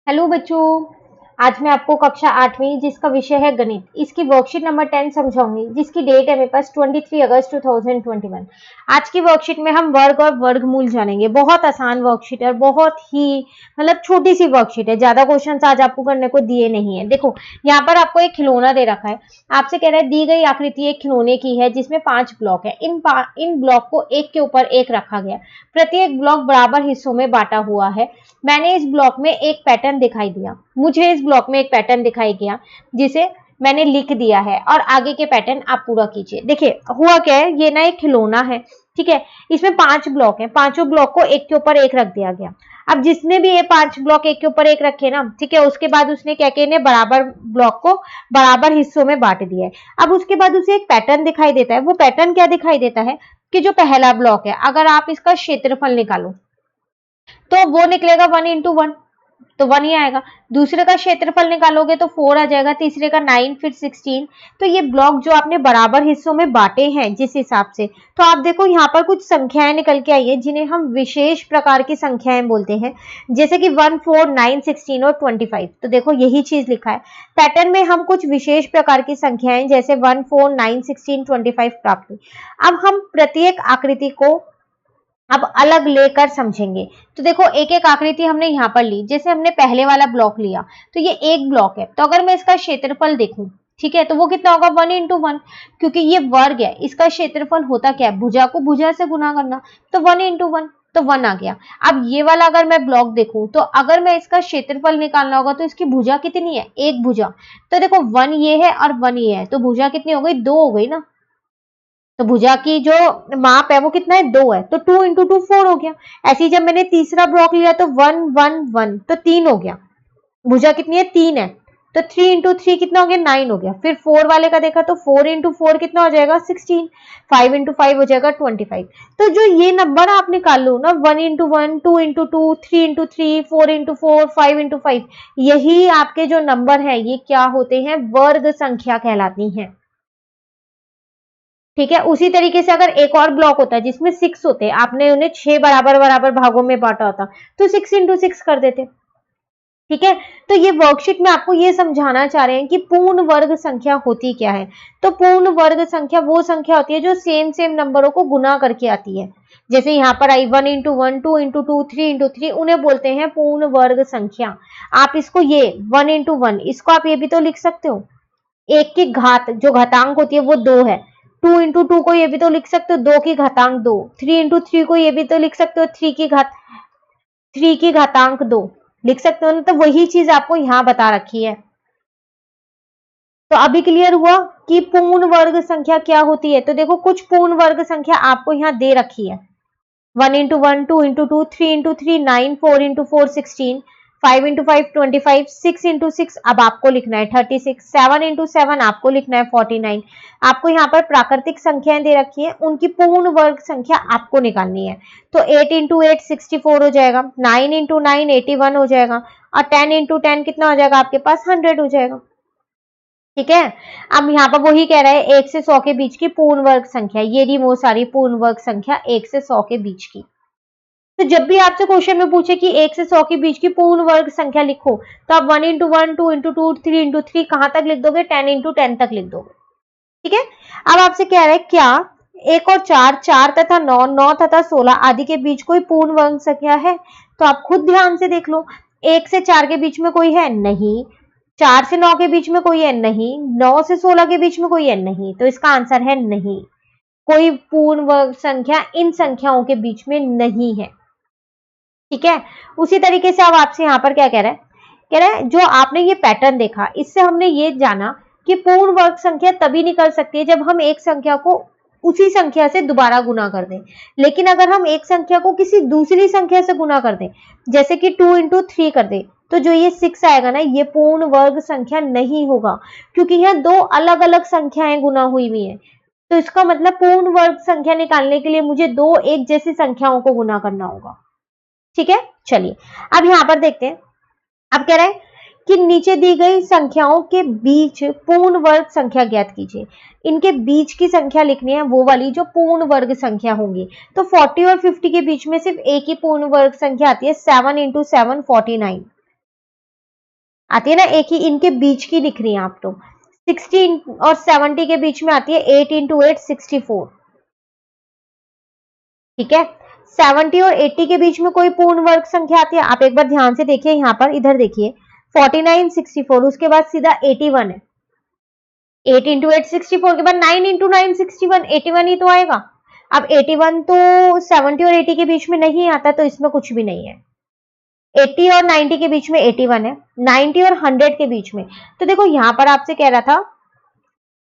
Hello बच्चों। आज मैं आपको कक्षा 8वीं जिसका विषय है गणित, इसकी वर्कशीट नंबर 10 समझाऊंगी, जिसकी डेट है मेरे पास 23 अगस्त 2021। आज की वर्कशीट में हम वर्ग और वर्गमूल जानेंगे। बहुत आसान वर्कशीट है, बहुत ही मतलब छोटी सी वर्कशीट है, ज्यादा क्वेश्चंस आज आपको करने को दिए नहीं है। देखो यहाँ पर आपको एक खिलौना दे रखा है, आपसे कह रहा है दी गई आकृति एक खिलौने की है जिसमें 5 ब्लॉक है। इन ब्लॉक को एक के ऊपर एक रखा गया, प्रत्येक ब्लॉक बराबर हिस्सों में बांटा हुआ है। मैंने इस ब्लॉक में एक पैटर्न दिखाई दिया, मुझे इस ब्लॉक में एक पैटर्न दिखाई दिया जिसे मैंने लिख दिया है, और आगे के पैटर्न आप पूरा कीजिए। देखिए हुआ क्या है, ये ना एक खिलौना है, ठीक है। इसमें 5 ब्लॉक हैं, पांचों ब्लॉक को एक के ऊपर एक रख दिया गया। अब जिसने भी ये 5 ब्लॉक एक के ऊपर एक रखे ना, ठीक है, उसके बाद उसने क्या किया, इन्हें बराबर ब्लॉक को बराबर हिस्सों में बांट दिया है। अब उसके बाद उसे एक पैटर्न दिखाई देता है। वो पैटर्न क्या दिखाई देता है कि जो पहला ब्लॉक है, अगर आप इसका क्षेत्रफल निकालो तो वो निकलेगा 1 into 1, तो 1 ही आएगा। दूसरे का क्षेत्रफल निकालोगे तो 4 आ जाएगा, तीसरे का 9, फिर 16। तो ये ब्लॉक जो आपने बराबर हिस्सों में बांटे हैं जिस हिसाब से, तो आप देखो यहाँ पर कुछ संख्याएं निकल के आई है जिन्हें हम विशेष प्रकार की संख्याएं बोलते हैं, जैसे कि 1, 4, 9, 16 और 25। तो देखो यही चीज लिखा है पैटर्न में, हम कुछ विशेष प्रकार की संख्याएं जैसे 1, 4, 9, 16, 25 प्राप्त हुई। अब हम प्रत्येक आकृति को अब अलग लेकर समझेंगे। तो देखो एक एक आकृति हमने यहाँ पर ली, जैसे हमने पहले वाला ब्लॉक लिया तो ये एक ब्लॉक है, तो अगर मैं इसका क्षेत्रफल देखूं, ठीक है, तो वो कितना होगा 1 into 1, क्योंकि ये वर्ग है। इसका क्षेत्रफल होता क्या है, भुजा को भुजा से गुना करना, तो 1 into 1, तो 1 आ गया। अब ये वाला अगर मैं ब्लॉक देखूं, तो अगर मैं इसका क्षेत्रफल निकालना होगा तो इसकी भुजा कितनी है, एक भुजा। तो देखो 1 ये है और 1 ये है, तो भुजा कितनी हो गई, 2 हो गई ना। तो भुजा की जो माप है वो कितना है, 2 है, तो 2 into 2 4 हो गया। ऐसे ही जब मैंने तीसरा ब्लॉक लिया तो 1 1 1, तो 3 हो गया। भुजा कितनी है, 3 है, तो 3 into 3 कितना हो गया, 9 हो गया। फिर 4 वाले का देखा तो 4 into 4 कितना हो जाएगा, 16। 5 into 5 हो जाएगा 25। तो जो ये नंबर आप निकाल लो ना, 1 into 1, 2 into 2, 3 into 3, 4 into 4, 5 into 5, यही आपके जो नंबर है ये क्या होते हैं, वर्ग संख्या कहलाती हैं। ठीक है। उसी तरीके से अगर एक और ब्लॉक होता है जिसमें 6 होते हैं, आपने उन्हें 6 बराबर बराबर भागों में बांटा होता, तो 6 into 6 कर देते। ठीक है। तो ये वर्कशीट में आपको ये समझाना चाह रहे हैं कि पूर्ण वर्ग संख्या होती क्या है। तो पूर्ण वर्ग संख्या वो संख्या होती है जो सेम सेम नंबरों को गुना करके आती है। जैसे यहाँ पर आई 1 into 1, 2 into 2, 3 into 3, उन्हें बोलते हैं पूर्ण वर्ग संख्या। आप इसको ये 1 into 1, इसको आप ये भी तो लिख सकते हो, एक की घात जो घातांक होती है वो 2 है। 2 into 2 को ये भी तो लिख सकते हो, 2 की घातांक 2। 3 into 3 को ये भी तो लिख सकते हो, 3 की घातांक 2 लिख सकते हो ना। तो वही चीज आपको यहाँ बता रखी है। तो अभी क्लियर हुआ कि पूर्ण वर्ग संख्या क्या होती है। तो देखो कुछ पूर्ण वर्ग संख्या आपको यहाँ दे रखी है, 1 into 1, 2 into 2, 3 into 3, 9, 4 into 4, 16, 5 into 5, 25, 6 into 6 अब आपको लिखना है 36, 7 into 7 आपको लिखना है 49। आपको यहाँ पर प्राकृतिक संख्याएं दे रखी है, उनकी पूर्ण वर्ग संख्या आपको निकालनी है। तो 8 into 8 64 हो जाएगा, 9 into 9 81 हो जाएगा, और 10 into 10 कितना हो जाएगा आपके पास, 100 हो जाएगा। ठीक है। अब यहाँ पर वही कह रहा है 1 से 100 के बीच की पूर्ण वर्ग संख्या, ये रही वो सारी पूर्ण वर्ग संख्या 1 से 100 के बीच की। तो जब भी आपसे क्वेश्चन में पूछे कि 1 से 100 के बीच की पूर्ण वर्ग संख्या लिखो, तो आप 1 into 1, 2 into 2, 3 into 3 कहां तक लिख दोगे, 10 into 10 तक लिख दोगे। ठीक है। अब आपसे कह रहा है क्या 1 और 4, 4 तथा 9, 9 तथा 16 आदि के बीच कोई पूर्ण वर्ग संख्या है। तो आप खुद ध्यान से देख लो, 1 से 4 के बीच में कोई है नहीं, 4 से 9 के बीच में कोई है नहीं, 9 से 16 के बीच में कोई है नहीं, तो इसका आंसर है नहीं। कोई पूर्ण वर्ग संख्या इन संख्याओं के बीच में नहीं है। ठीक है। उसी तरीके से अब आपसे यहाँ पर क्या कह रहा है, कह रहा है जो आपने ये पैटर्न देखा, इससे हमने ये जाना कि पूर्ण वर्ग संख्या तभी निकल सकती है जब हम एक संख्या को उसी संख्या से दोबारा गुना कर दें। लेकिन अगर हम एक संख्या को किसी दूसरी संख्या से गुना कर दें, जैसे कि 2 into 3 कर दें, तो जो ये 6 आएगा ना, ये पूर्ण वर्ग संख्या नहीं होगा, क्योंकि यहाँ दो अलग अलग संख्याएं गुना हुई हुई है। तो इसका मतलब पूर्ण वर्ग संख्या निकालने के लिए मुझे दो एक जैसी संख्याओं को गुना करना होगा। ठीक है। चलिए अब यहां पर देखते हैं। अब कह रहा है कि नीचे दी गई संख्याओं के बीच पूर्ण वर्ग संख्या ज्ञात कीजिए। इनके बीच की संख्या लिखनी है, वो वाली जो पूर्ण वर्ग संख्या होंगी। तो 40 और 50 के बीच में सिर्फ एक ही पूर्ण वर्ग संख्या आती है, 7 into 7 49। आती है ना, एक ही इनके बीच की लिख रही हैं आप तो। 60 और 70 के बीच में आती है 8 इंटू 8 64। ठीक है, 70 और 80 के बीच में कोई पूर्ण वर्ग संख्या आती है, आप एक बार ध्यान से देखिए यहाँ पर, इधर देखिए 49 64, उसके बाद सीधा 81 है। 8 इंटू 8 64 के बाद 9 इंटू 9 61, 81 ही तो आएगा। अब 81 तो 70 और 80 के बीच में नहीं आता, तो इसमें कुछ भी नहीं है। 80 और 90 के बीच में 81 है, 90 और 100 के बीच में, तो देखो यहां पर आपसे कह रहा था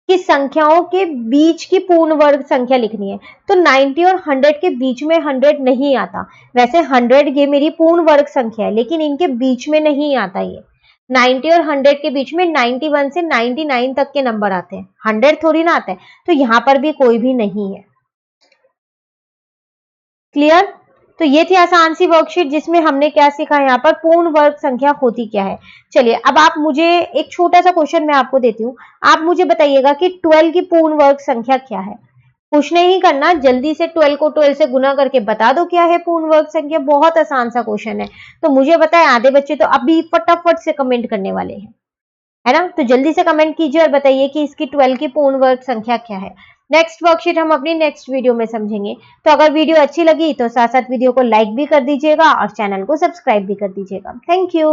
कि संख्याओं के बीच की पूर्ण वर्ग संख्या लिखनी है, तो 90 और 100 के बीच में 100 नहीं आता। वैसे 100 ये मेरी पूर्ण वर्ग संख्या है, लेकिन इनके बीच में नहीं आता ये। 90 और 100 के बीच में 91 से 99 तक के नंबर आते हैं, 100 थोड़ी ना आता है, तो यहां पर भी कोई भी नहीं है। क्लियर? तो ये थी आसान सी वर्कशीट जिसमें हमने क्या सीखा, यहाँ पर पूर्ण वर्ग संख्या होती क्या है। चलिए अब आप मुझे एक छोटा सा क्वेश्चन मैं आपको देती हूँ, आप मुझे बताइएगा कि 12 की पूर्ण वर्ग संख्या क्या है। कुछ नहीं करना, जल्दी से 12 को 12 से गुना करके बता दो क्या है पूर्ण वर्ग संख्या। बहुत आसान सा क्वेश्चन है, तो मुझे बताए आधे बच्चे तो अभी फटाफट से कमेंट करने वाले हैं, है ना। तो जल्दी से कमेंट कीजिए और बताइए कि इसकी 12 की पूर्ण वर्ग संख्या क्या है। नेक्स्ट वर्कशीट हम अपनी नेक्स्ट वीडियो में समझेंगे। तो अगर वीडियो अच्छी लगी तो साथ साथ वीडियो को लाइक भी कर दीजिएगा और चैनल को सब्सक्राइब भी कर दीजिएगा। Thank you.